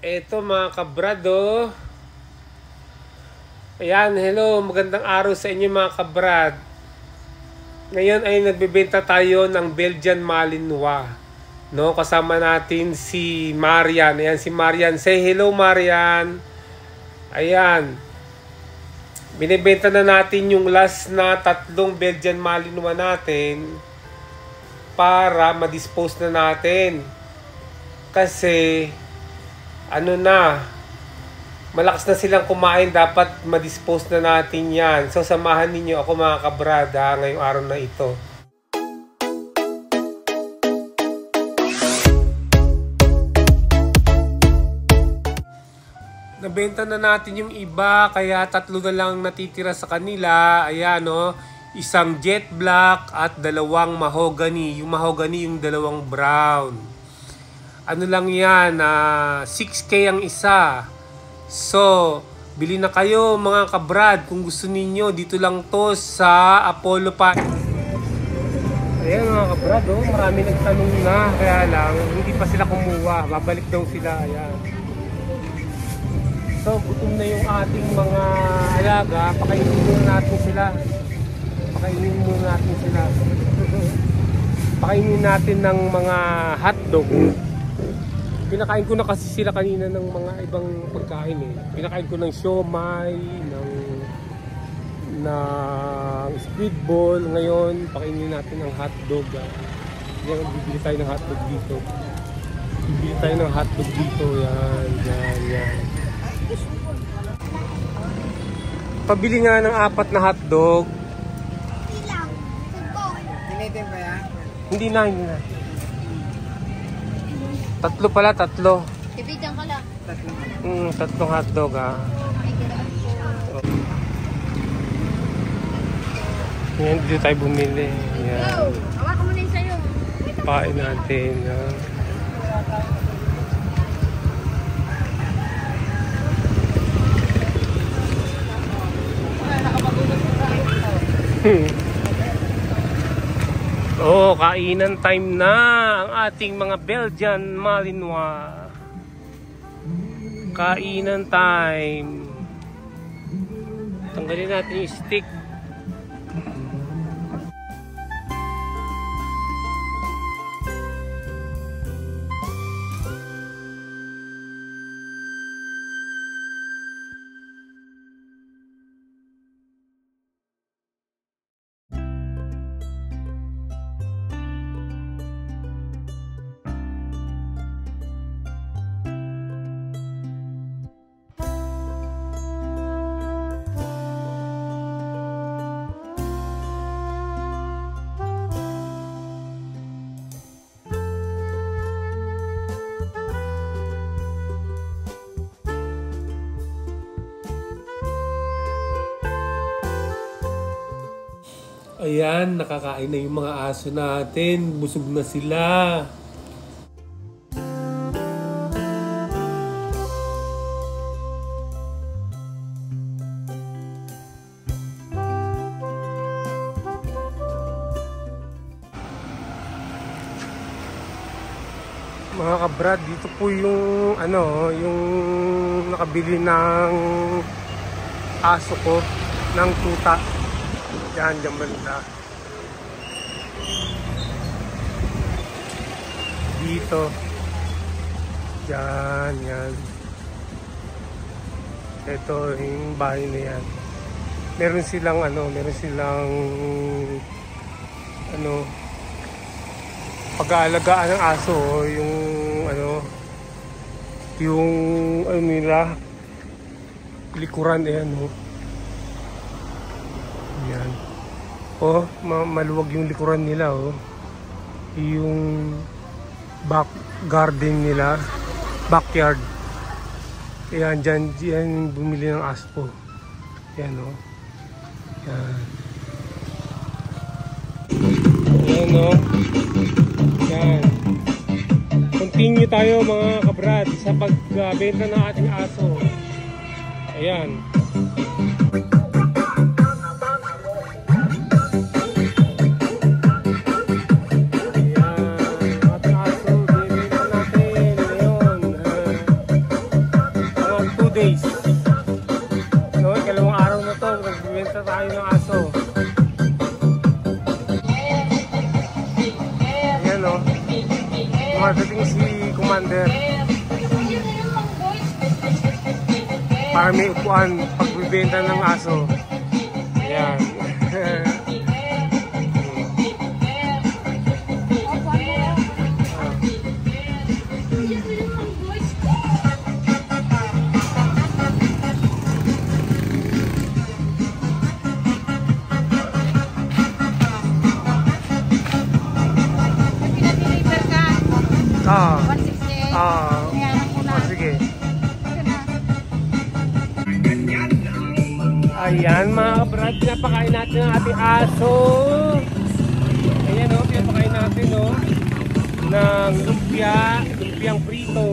Eto mga kabrado. Ayan, hello, magandang araw sa inyo mga kabrad. Ngayon ay nagbebenta tayo ng Belgian Malinois. No, kasama natin si Marian. Ayan si Marian. Say hello Marian. Ayan. Binibenta na natin yung last na 3 Belgian Malinois natin para ma-dispose na natin. Kasi ano na, malakas na silang kumain, dapat ma-dispose na natin yan. So samahan ninyo ako mga kabrada ngayong araw na ito. Nabenta na natin yung iba, kaya 3 na lang natitira sa kanila. Ayan o, isang jet black at 2 mahogany. Yung mahogany yung 2 brown. Ano lang yan, 6K ang isa. So, bili na kayo mga kabrad kung gusto ninyo. Dito lang to sa Apollo Park. Ayan mga kabrad, oh, marami nagtanong na. Kaya lang, hindi pa sila kumuha. Babalik daw sila. Ayan. So, gutom na yung ating mga alaga. Pakainin muna natin sila. Pakainin muna natin sila. Pakainin natin ng mga hotdog. Pinakain ko na kasi sila kanina ng mga ibang pagkain eh. Pinakain ko ng siomay, ng squid ball. Ngayon, pakainin natin ng hotdog. Yan, bibili tayo ng hotdog dito. Bibili tayo ng hotdog dito. Yan, yan, yan. Pabili nga ng 4 na hotdog. Hindi lang. Tinitin ba yan? Hindi na, hindi na. 3 pala, 3. Ibigyan ka lang. 3 hotdog ah. Yan, dito tayo bumili. Yan. Hawakan mo na yung sayo. Pain natin. Oh, kainan time na ang ating mga Belgian Malinois. Kainan time. Tanggalin natin yung stick. Ayan, nakakain na yung mga aso natin. Busog na sila. Mga kabrad, dito po yung yung nakabili ng aso ko ng tuta. Yan, dyan banda. Dito. Yan, yan. Ito, yung bahay na yan. Meron silang pag-aalagaan ng aso. Yung nila, likuran, ayan, yan. Oh, maluwag yung likuran nila, oh. Yung back garden nila, backyard. Ayan, dyan bumili ng aso ko. Yan, oh. Yan. Yan, oh. Yan. Continue tayo mga kabrad sa pagbenta ng ating aso. Ayan. tayo ng aso. Ayan o. Marketing si Commander. Para may upuan pagbibenta ng aso. Ayan. Sige. Ayan mga kabrad, pinapakain natin ang ating aso. Ayan o, pinapakain natin o ng lumpiang prito.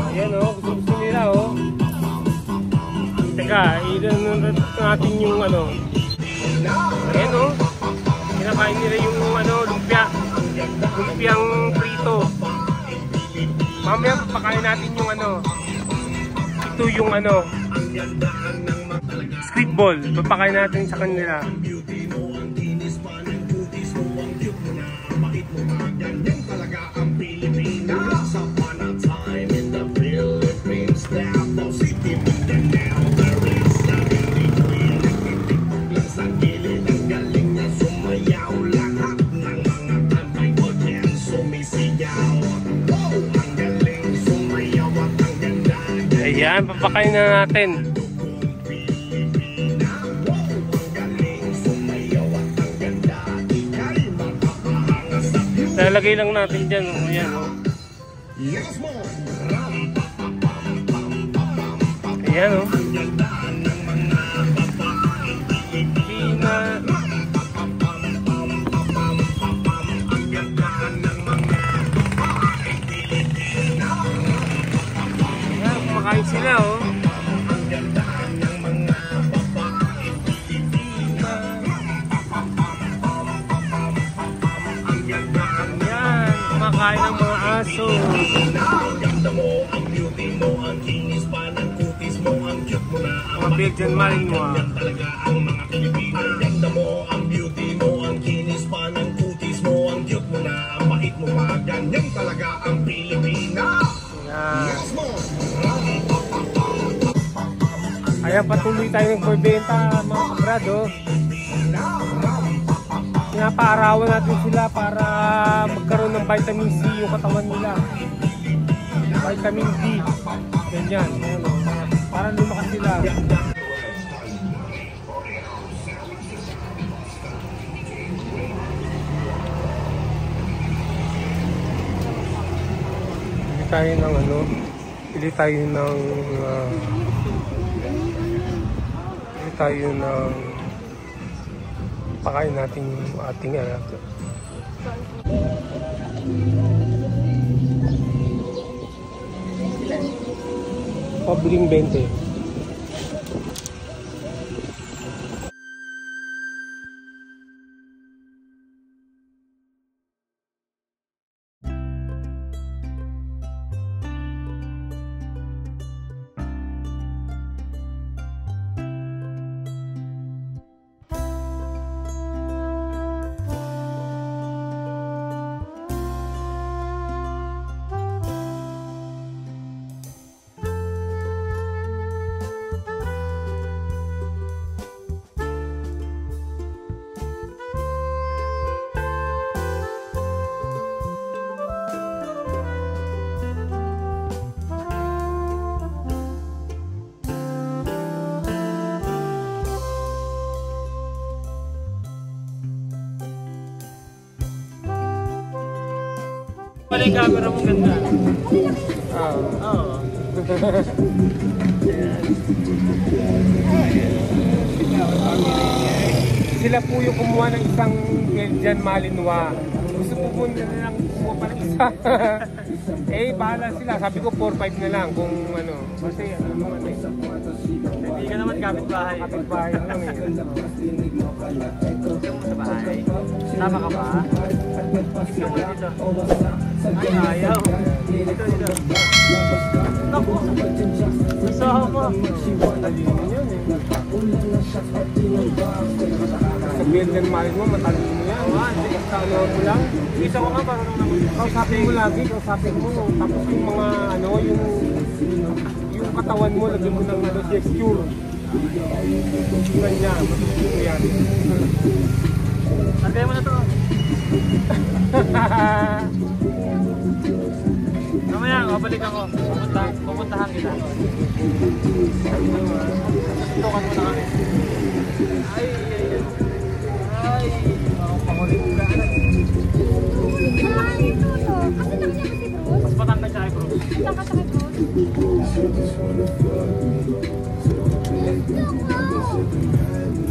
Ayan o, gusto nila o. Teka, i-download natin yung ano. Ayan o, pinakain nila yung ano, lumpiang prito. Mamaya papakain natin yung ano. Ito yung ano, squid ball. Papakain natin sa kanila. Ayan, papakain na natin. Lalagay lang natin dyan. Ayan, o. Ayan, o. Kumakain sila oh. Ayan, kumakain ng mga aso. Mga Belgian Malinois. Kaya patuloy tayo nagbebenta mga kabrado. Pinapaarawan natin sila para magkaroon ng vitamin C yung katawan nila. Vitamin D. Ganyan. Para lumakas sila. Pili tayo ng ano. Pili tayo ng tayo ng pakain natin yung ating anak. Pabling 20. Wala yung camera mo ganda. Oo. Sila po yung kumuha ng isang Belgian Malinois. Gusto po po nilang kumuha pa ng isa. Eh, bahala sila. Sabi ko 4-5 na lang kung ano. Kasi ano naman eh. Hindi ka naman kapit-bahay. Kapit-bahay lang eh. Gusto mo sa bahay? Tama ka ba? Gusto mo dito? Ay, ayaw. Dito. Naku. Gusto mo. Dali yun eh. Sa Belgian Malinois, matalino mo yan. Sa ano mo lang. Isa ko nga parang naman. Kausapin mo lagi, kausapin mo. Tapos yung mga ano, yung katawan mo, lagyan mo ng ano, texture. Tingnan niya, matutunan mo yan. Lagay mo na to. Mamaya, babalik ako. Pupuntahan kita. Tukan mo na kami. Ay, parang pangulit ka. Kasi lang niya si Bruce. Mas matangkad siya kay Bruce. Saan ka sa kay Bruce?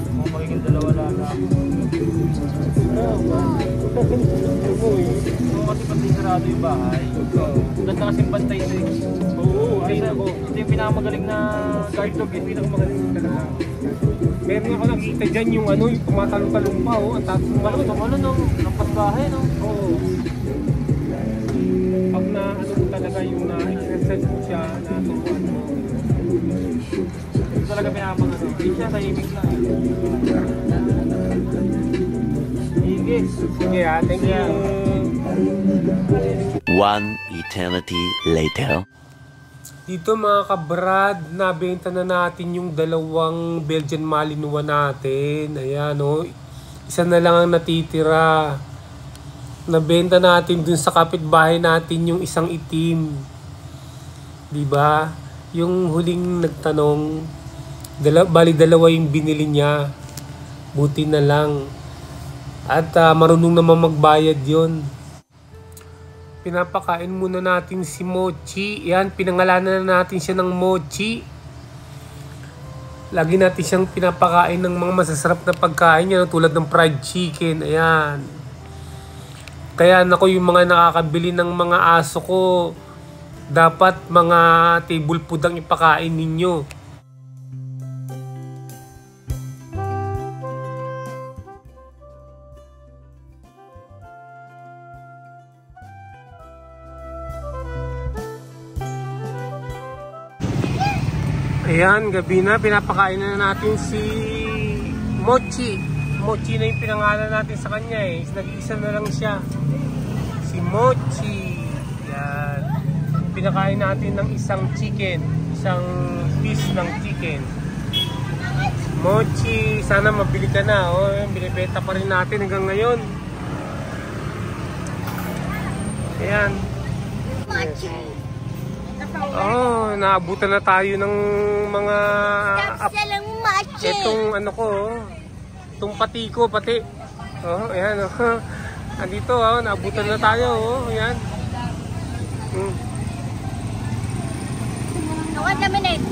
Kung magiging dalawa lang ako. So, kasi pati sarado yung bahay. Ganda kasing bantay ito eh. Oo, ay Ito nako. yung pinakamagaling na guard dog eh. Pinakamagaling talaga. Meron ako nakita dyan yung ano, yung tumatalong-talong pa, oh. Ang taas ng Ano malaki. no? Ano no? Lampas bahay no? Oo. Pag na ano mo talaga yung na-exercise mo siya, naturuan mo. Ito talaga pinakamang ano. Hindi siya tahimik lang. Sige. Sige ha, thank you. One eternity later. Dito mga kabrad, nabenta na natin yung dalawang Belgian Malinois natin. Ayan o, isa na lang ang natitira. Nabenta natin dun sa kapitbahay natin yung isang itim. Diba? Yung huling nagtanong, bali dalawa yung binili niya. Buti na lang. At marunong naman magbayad yon. Pinapakain muna natin si Mochi. Yan, pinangalanan na natin siya ng Mochi. Lagi natin siyang pinapakain ng mga masasarap na pagkain niya, tulad ng fried chicken. Ayan. Kaya nako, yung mga nakakabili ng mga aso ko, dapat mga table food ang ipakain ninyo. Ayan, gabi na, pinapakain na natin si Mochi. Mochi na yung pinangalan natin sa kanya eh. Nag-iisa na lang siya. Si Mochi. Ayan. Pinakain natin ng isang chicken. Isang piece ng chicken. Mochi, sana mabili ka na. Oh, binibenta pa rin natin hanggang ngayon. Ayan. Mochi. Oh, naabutan na tayo ng mga Siya lang Mochi. itong ano ko, itong pati ko, pati. Oh, ayan oh. Andito oh, naabutan na tayo oh, ayan. Wait a minute.